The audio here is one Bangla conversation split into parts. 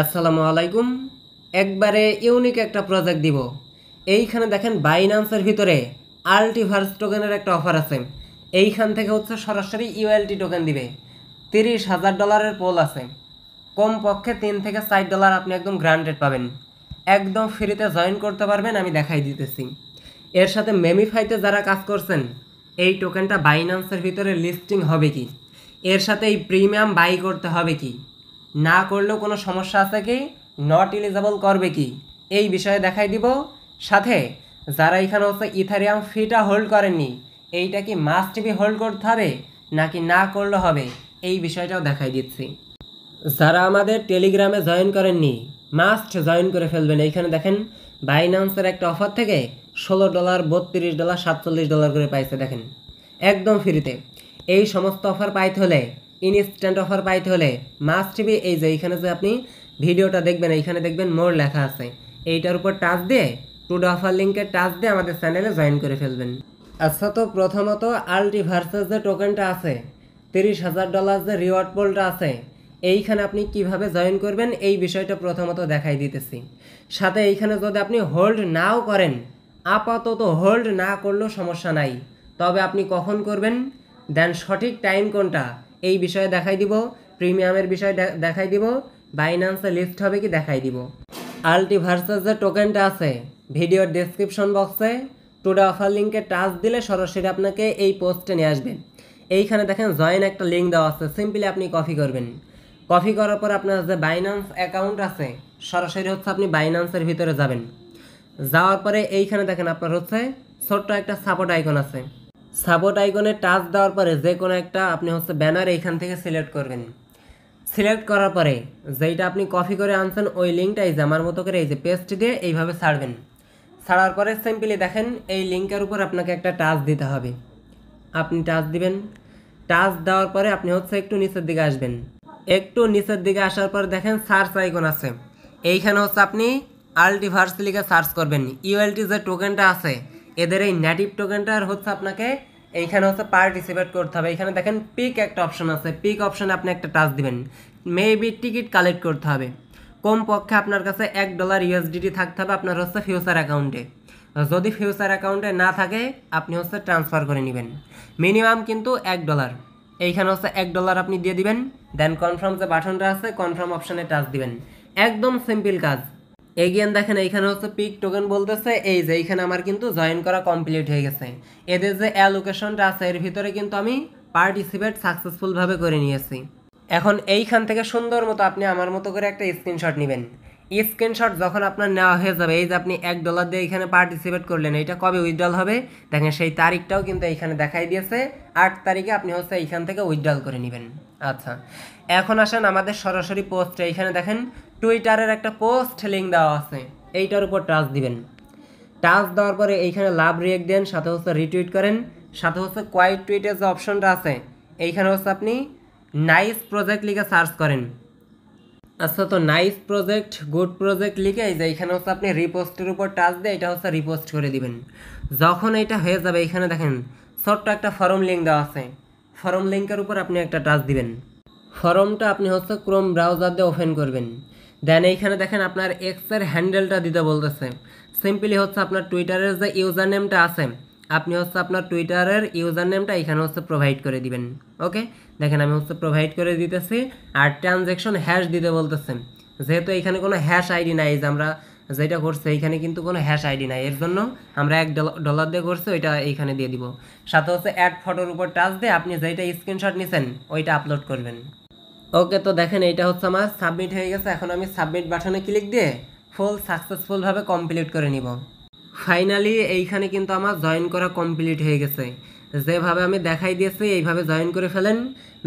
আসসালামু আলাইকুম। একবারে ইউনিক একটা প্রজেক্ট দিব। এইখানে দেখেন বাইন্যান্সের ভিতরে আল্টিভার্স টোকেনের একটা অফার আছে। এইখান থেকে হচ্ছে সরাসরি ইউএলটি টোকেন দিবে। $30,000 পোল আছে। কমপক্ষে $3 থেকে $4 আপনি একদম গ্রান্টেড পাবেন। একদম ফ্রিতে জয়েন করতে পারবেন, আমি দেখাই দিতেছি। এর সাথে মেমিফাইতে যারা কাজ করছেন, এই টোকেনটা বাইন্যান্সের ভিতরে লিস্টিং হবে কি, এর সাথে এই প্রিমিয়াম বাই করতে হবে কি, না করলেও কোনো সমস্যা আছে কি, নট এলিজেবল করবে কি, এই বিষয়ে দেখাই দিব। সাথে যারা এখানে হচ্ছে ইথারিয়াম ফিটা হোল্ড করেননি, এইটা কি মাস্ট বি হোল্ড করতে হবে নাকি না করলে হবে, এই বিষয়টাও দেখাই দিচ্ছি। যারা আমাদের টেলিগ্রামে জয়েন করেননি, মাস্ট জয়েন করে ফেলবেন। এইখানে দেখেন বাইন্যান্সের একটা অফার থেকে $16, $32, $47 করে পাইছে, দেখেন একদম ফ্রিতে। এই সমস্ত অফার পাইতে হলে, ইনস্ট্যান্ট অফার পাইতে হলে মাস্ট বি এই যে এইখানে যে আপনি ভিডিওটা দেখবেন, এইখানে দেখবেন মোর লেখা আছে, এইটার উপর টাচ দিয়ে টুডে অফার লিঙ্কে টাচ দিয়ে আমাদের চ্যানেলে জয়েন করে ফেলবেন। আচ্ছা, তো প্রথমত আল্টিভার্সের যে টোকেনটা আছে, $30,000 যে রিওয়ার্ড পোলটা আছে, এইখানে আপনি কিভাবে জয়েন করবেন এই বিষয়টা প্রথমত দেখাই দিতেছি। সাথে এইখানে যদি আপনি হোল্ড নাও করেন, আপাতত হোল্ড না করলেও সমস্যা নাই, তবে আপনি কখন করবেন দেন সঠিক টাইম কোনটা এই বিষয়ে দেখাই দিব। প্রিমিয়ামের বিষয় দেখাই দিব, বাইন্যান্সে লিস্ট হবে কি দেখাই দিব। আল্টিভার্সের যে টোকেনটা আছে, ভিডিওর ডেসক্রিপশন বক্সে টুডে অফার লিঙ্কে টাচ দিলে সরাসরি আপনাকে এই পোস্টে নিয়ে আসবে। এইখানে দেখেন জয়েন একটা লিঙ্ক দেওয়া আছে, সিম্পলি আপনি কপি করবেন। কপি করার পর আপনার যে বাইন্যান্স অ্যাকাউন্ট আছে, সরাসরি হচ্ছে আপনি বাইন্যান্সের ভিতরে যাবেন। যাওয়ার পরে এইখানে দেখেন আপনার হচ্ছে ছোট্ট একটা সাপোর্ট আইকন আছে। সাপোর্ট আইকনে টাচ দেওয়ার পরে যে কোনো একটা আপনি হচ্ছে ব্যানার এইখান থেকে সিলেক্ট করবেন। সিলেক্ট করার পরে যেইটা আপনি কপি করে আনছেন ওই লিঙ্কটা এই যে আমার মতো করে এই যে পেস্ট দিয়ে এইভাবে ছাড়বেন। ছাড়ার পরে সিম্পলি দেখেন এই লিঙ্কের উপর আপনাকে একটা টাচ দিতে হবে। আপনি টাচ দিবেন। টাচ দেওয়ার পরে আপনি হচ্ছে একটু নিচের দিকে আসবেন। একটু নিচের দিকে আসার পর দেখেন সার্চ আইকন আছে। এইখানে হচ্ছে আপনি আল্টিভার্স লিখে সার্চ করবেন। ইউএলটি যে টোকেনটা আছে, এদের এই নেটিভ টোকেনটার হচ্ছে আপনাকে এইখানে হচ্ছে পার্টিসিপেট করতে হবে। এখানে দেখেন পিক একটা অপশন আছে, পিক অপশনে আপনি একটা টাচ দিবেন। মেবি টিকিট কালেক্ট করতে হবে। কমপক্ষে আপনার কাছে $1 থাকতে হবে আপনার হচ্ছে ফিউচার অ্যাকাউন্টে। যদি ফিউচার অ্যাকাউন্টে না থাকে আপনি হচ্ছে ট্রান্সফার করে নেবেন। মিনিমাম কিন্তু $1। এইখানে হচ্ছে $1 আপনি দিয়ে দিবেন। দেন কনফার্ম যে বাটনটা আছে, কনফার্ম অপশানে টাচ দিবেন। একদম সিম্পল কাজ। এগেন দেখেন এইখানে হচ্ছে পিক টোকেন বলতেছে, এই যে এইখানে আমার কিন্তু জয়েন করা কমপ্লিট হয়ে গেছে। এদের যে অ্যালোকেশনটা আছে এর ভিতরে কিন্তু আমি পার্টিসিপেট সাকসেসফুলভাবে করে নিয়েছি। এখন এইখান থেকে সুন্দর মতো আপনি আমার মতো করে একটা স্ক্রিনশট নেবেন। স্ক্রিনশট যখন আপনার নেওয়া হয়ে যাবে, এই যে আপনি $1 দিয়ে এখানে পার্টিসিপেট করলেন, এইটা কবে উইথড্রল হবে দেখেন সেই তারিখটাও কিন্তু এইখানে দেখাই দিয়েছে। 8 তারিখে আপনি হচ্ছে এইখান থেকে উইথড্রল করে নেবেন। আচ্ছা, এখন আসেন আমাদের সরাসরি পোস্টে। এইখানে দেখেন টুইটারের একটা পোস্ট লিঙ্ক দেওয়া আছে, এইটার উপর টাচ দিবেন। টাচ দেওয়ার পরে এইখানে লাভ রিয়েক্ট দেন, সাথে হচ্ছে রিটুইট করেন, সাথে হচ্ছে কোয়াইট টুইটের যে অপশনটা আছে এইখানে হচ্ছে আপনি নাইস প্রজেক্ট লিখে সার্চ করেন। আচ্ছা, তো নাইস প্রজেক্ট গুড প্রজেক্ট লিখে এই যে এইখানে হচ্ছে আপনি রিপোস্টের উপর টাচ দিয়ে এটা হচ্ছে রিপোস্ট করে দিবেন। যখন এটা হয়ে যাবে এইখানে দেখেন ছোট্ট একটা ফর্ম লিঙ্ক দেওয়া আছে, ফর্ম লিঙ্কের উপর আপনি একটা টাচ দিবেন। ফর্মটা আপনি হচ্ছে ক্রোম ব্রাউজার দিয়ে ওপেন করবেন। দেন এইখানে দেখেন আপনার এক্সের হ্যান্ডেলটা দিতে বলতেছে। সিম্পলি হচ্ছে আপনার টুইটারের যে ইউজার নেমটা আছে, আপনি হচ্ছে আপনার টুইটারের ইউজার নেমটা এখানে হচ্ছে প্রোভাইড করে দিবেন। ওকে, দেখেন আমি হচ্ছে প্রোভাইড করে দিতেছি। আর ট্রানজ্যাকশন হ্যাশ দিতে বলতেছেন, যেহেতু এখানে কোনো হ্যাশ আইডি নাই, যে আমরা যেটা করছি এইখানে কিন্তু কোনো হ্যাশ আইডি নাই, এর জন্য আমরা $1 দিয়ে করছি, ওইটা এইখানে দিয়ে দিব। সাথে হচ্ছে অ্যাড ফটোর উপর টাচ দিয়ে আপনি যেটা স্ক্রিনশট নিছেন ওইটা আপলোড করবেন। ওকে, তো দেখেন এইটা হচ্ছে আমার সাবমিট হয়ে গেছে। এখন আমি সাবমিট বাটনে ক্লিক দিয়ে ফুল সাকসেসফুলভাবে কমপ্লিট করে নিব। ফাইনালি এইখানে কিন্তু আমার জয়েন করা কমপ্লিট হয়ে গেছে। যেভাবে আমি দেখাই দিয়েছি এইভাবে জয়েন করে ফেলেন।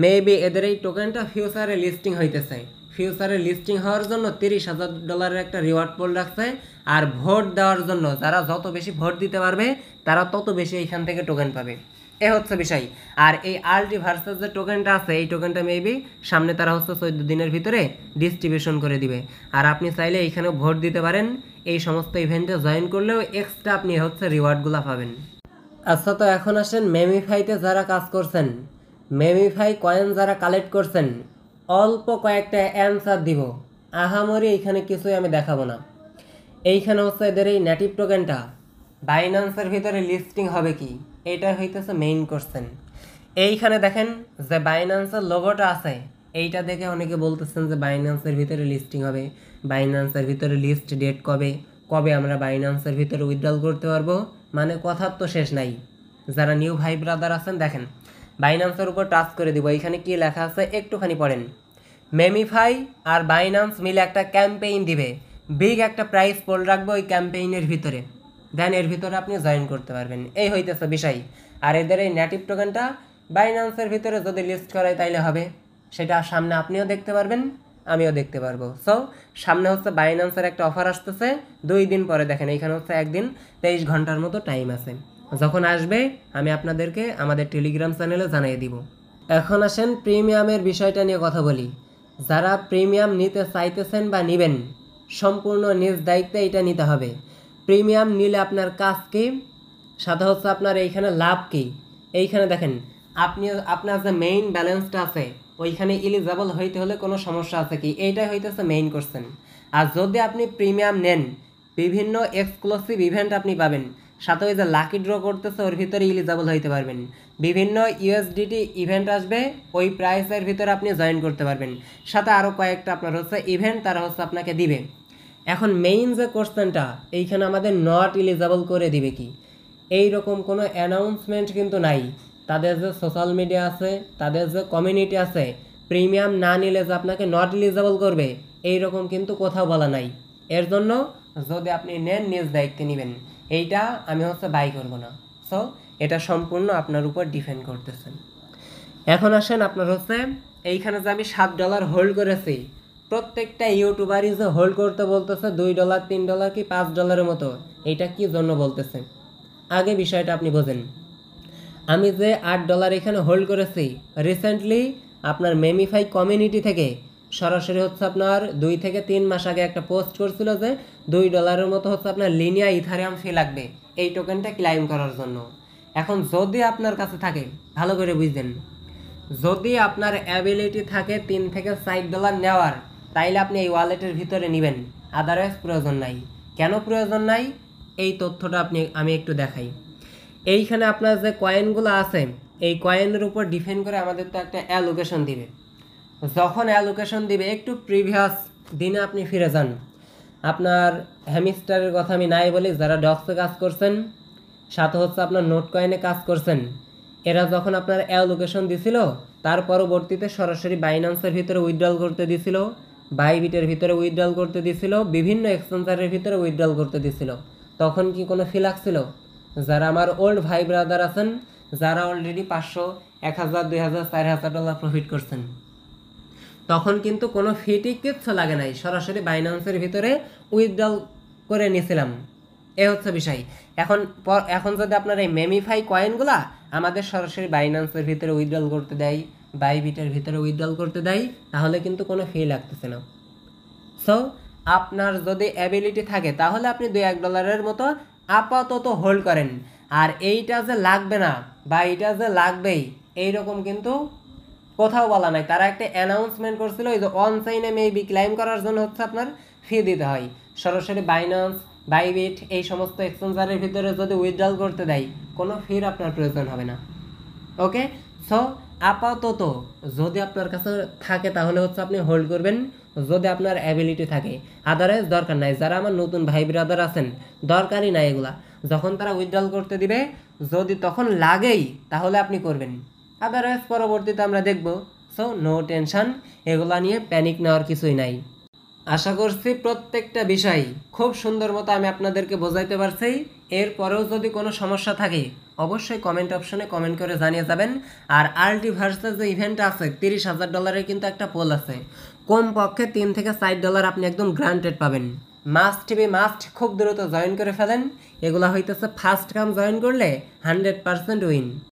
মেবি এদের এই টোকেনটা ফিউচারে লিস্টিং হইতেছে। ফিউচারে লিস্টিং হওয়ার জন্য $30,000 একটা রিওয়ার্ড পোল রাখছে। আর ভোট দেওয়ার জন্য যারা যত বেশি ভোট দিতে পারবে তারা তত বেশি এইখান থেকে টোকেন পাবে। এ হচ্ছে বিষয়। আর এই আল্টিভার্সের যে টোকেনটা আছে এই টোকেনটা মেবি সামনে তারা হচ্ছে 14 দিনের ভিতরে ডিস্ট্রিবিউশন করে দিবে। আর আপনি চাইলে এইখানেও ভোট দিতে পারেন। এই সমস্ত ইভেন্টে জয়েন করলেও এক্সট্রা আপনি হচ্ছে রিওয়ার্ডগুলো পাবেন। আচ্ছা, তো এখন আসেন মেমিফাইতে যারা কাজ করছেন, মেমিফাই কয়েন যারা কালেক্ট করছেন, অল্প কয়েকটা অ্যান্সার দিব। আহামরি এইখানে কিছুই আমি দেখাবো না। এইখানে হচ্ছে এদের এই নেটিভ টোকেনটা বাইন্যান্সের ভিতরে লিস্টিং হবে কি, এইটা হইতেছে মেইন কোশ্চেন। এইখানে দেখেন যে বাইন্যান্সের লোগোটা আছে, এইটা দেখে অনেকে বলতেছেন যে বাইন্যান্সের ভিতরে লিস্টিং হবে, বাইন্যান্সের ভিতরে লিস্ট ডেট কবে, কবে আমরা বাইন্যান্সের ভিতরে উইথড্রল করতে পারবো, মানে কথার তো শেষ নাই। যারা নিউ ভাই ব্রাদার আছেন দেখেন বাইন্যান্সের উপর টাচ করে দিব, এইখানে কি লেখা আছে একটুখানি পড়েন। মেমিফাই আর বাইন্যান্স মিলে একটা ক্যাম্পেইন দিবে, বিগ একটা প্রাইস পোল রাখবো ওই ক্যাম্পেইনের ভিতরে, দেন এর ভিতরে আপনি জয়েন করতে পারবেন, এই হইতেছে বিষয়। আর এদের এই নেটিভ টোকেনটা বাইন্যান্সের ভিতরে যদি লিস্ট করায় তাইলে হবে, সেটা সামনে আপনিও দেখতে পারবেন, আমিও দেখতে পারবো। সো সামনে হচ্ছে বাইন্যান্সের একটা অফার আসতেছে 2 দিন পরে, দেখেন এইখানে হচ্ছে 1 দিন 23 ঘন্টার মতো টাইম আছে। যখন আসবে আমি আপনাদেরকে আমাদের টেলিগ্রাম চ্যানেলে জানিয়ে দিব। এখন আসেন প্রিমিয়ামের বিষয়টা নিয়ে কথা বলি। যারা প্রিমিয়াম নিতে চাইতেছেন বা নেবেন, সম্পূর্ণ নিজ দায়িত্বে এটা নিতে হবে। প্রিমিয়াম নিলে আপনার কাজ কি, সাথে হচ্ছে আপনার এইখানে লাভ কি। এইখানে দেখেন আপনি আপনার যে মেইন ব্যালেন্সটা আছে ওইখানে এলিজিবল হইতে হলে কোনো সমস্যা আছে কি, এইটাই হইতেছে মেইন কোশ্চেন। আর যদি আপনি প্রিমিয়াম নেন বিভিন্ন এক্সক্লুসিভ ইভেন্ট আপনি পাবেন, সাথে ওই যে লাকি ড্র করতেছে ওর ভিতরে এলিজিবল হইতে পারবেন, বিভিন্ন ইউএসডিটি ইভেন্ট আসবে ওই প্রাইসের ভিতরে আপনি জয়েন করতে পারবেন, সাথে আরও কয়েকটা আপনার হচ্ছে ইভেন্ট তারা হচ্ছে আপনাকে দিবে। এখন মেইন যে কোশ্চেনটা এইখানে আমাদের নট এলিজিবল করে দিবে কি, এই রকম কোনো অ্যানাউন্সমেন্ট কিন্তু নাই। তাদের যে সোশ্যাল মিডিয়া আছে, তাদের যে কমিউনিটি আছে, প্রিমিয়াম না নিলে যে আপনাকে নট এলিজিবল করবে এই রকম কিন্তু কোথাও বলা নাই। এর জন্য যদি আপনি নেন নিজ দায়িত্বে নেবেন, এইটা আমি হচ্ছে বাই করব না। সো এটা সম্পূর্ণ আপনার উপর ডিপেন্ড করতেছে। এখন আসেন আপনার হচ্ছে এইখানে যে আমি $7 হোল্ড করেছি, প্রত্যেকটা ইউটিউবারই যে হোল্ড করতে বলতেছে $2 $3 কি $5 মতো, এইটা কি জন্য বলতেছে আগে বিষয়টা আপনি বোঝেন। আমি যে $8 এখানে হোল্ড করেছি, রিসেন্টলি আপনার মেমিফাই কমিউনিটি থেকে সরাসরি হচ্ছে আপনার 2 থেকে 3 মাস আগে একটা পোস্ট করছিল যে $2 মতো হচ্ছে আপনার লিনিয়া ইথারিয়াম ফি লাগবে এই টোকেনটা ক্লাইম করার জন্য। এখন যদি আপনার কাছে থাকে, ভালো করে বুঝবেন, যদি আপনার অ্যাবিলিটি থাকে $3 থেকে $4 নেওয়ার, তাইলে আপনি এই ওয়ালেটের ভিতরে নেবেন, আদারওয়াইজ প্রয়োজন নাই। কেন প্রয়োজন নাই এই তথ্যটা আমি একটু দেখাই। এইখানে আপনার যে কয়েনগুলো আছে এই কয়েনের উপর ডিপেন্ড করে আমাদের তো একটা অ্যালোকেশন দিবে। যখন অ্যালোকেশন দিবে একটু প্রিভিয়াস দিনে আপনি ফিরে যান। আপনার হ্যামিস্টারের কথা আমি নাই বলি, যারা ডক্সে কাজ করছেন, সাথে হচ্ছে আপনার নোট কয়েনে কাজ করছেন, এরা যখন আপনার অ্যালোকেশন দিছিল তার পরবর্তীতে সরাসরি বাইন্যান্সের ভিতরে উইথড্রল করতে দিছিল, বাইবিটের ভিতরে উইথড্রল করতে দিছিল, বিভিন্ন এক্সচেঞ্জারের ভিতরে উইথড্রল করতে দিছিল, তখন কি কোনো ফি লাগছিল? যারা আমার ওল্ড ভাই ব্রাদার আছেন, যারা অলরেডি 500 1000 2000 $4000 প্রফিট করছেন, তখন কিন্তু কোনো ফিটি কিচ্ছু লাগে নাই, সরাসরি বাইন্যান্সের ভিতরে উইথড্রল করে নিয়েছিলাম। এ হচ্ছে বিষয়। এখন যদি আপনার এই মেমিফাই কয়েনগুলা আমাদের সরাসরি বাইন্যান্সের ভিতরে উইথড্রল করতে দেয়, বাইবিটের ভিতরে উইথড্রল করতে দেয়, তাহলে কিন্তু কোনো ফি লাগতেছে না। সো আপনার যদি অ্যাবিলিটি থাকে তাহলে আপনি $2-1 মতো আপাতত হোল্ড করেন। আর এইটা যে লাগবে না বা এইটা যে লাগবেই এইরকম কিন্তু কোথাও বলা নাই। তারা একটা অ্যানাউন্সমেন্ট করছিল এই যে অনচাইনে মেবি ক্লাইম করার জন্য হচ্ছে আপনার ফি দিতে হয়। সরাসরি বাইন্যান্স, বাইবিট এই সমস্ত এক্সচেঞ্জারের ভিতরে যদি উইথড্রল করতে দেয় কোনো ফির আপনার প্রয়োজন হবে না। ওকে, সো আপাতত যদি আপনার কাছে থাকে তাহলে হচ্ছে আপনি হোল্ড করবেন, যদি আপনার অ্যাবিলিটি থাকে, আদারওয়াইজ দরকার নাই। যারা আমার নতুন ভাই ব্রাদার আছেন দরকারই নাই এগুলা, যখন তারা উইথড্রল করতে দিবে যদি তখন লাগেই তাহলে আপনি করবেন, আদারওয়াইজ পরবর্তীতে আমরা দেখব। সো নো টেনশন, এগুলা নিয়ে প্যানিক নেওয়ার কিছুই নাই। আশা করছি প্রত্যেকটা বিষয় খুব সুন্দর মতো আমি আপনাদেরকে বোঝাইতে পারছি। এরপরেও যদি কোনো সমস্যা থাকে অবশ্যই কমেন্ট অপশনে কমেন্ট করে জানিয়ে যাবেন। আর আল্টিভার্সের যে ইভেন্ট আছে $30,000 কিন্তু একটা পোল আছে, কমপক্ষে $3 থেকে $4 আপনি একদম গ্রান্টেড পাবেন। মাস্ট বি মাস্ট, খুব দ্রুত জয়েন করে ফেলেন। এগুলা হইতেছে ফার্স্ট কাম জয়েন করলে 100% উইন।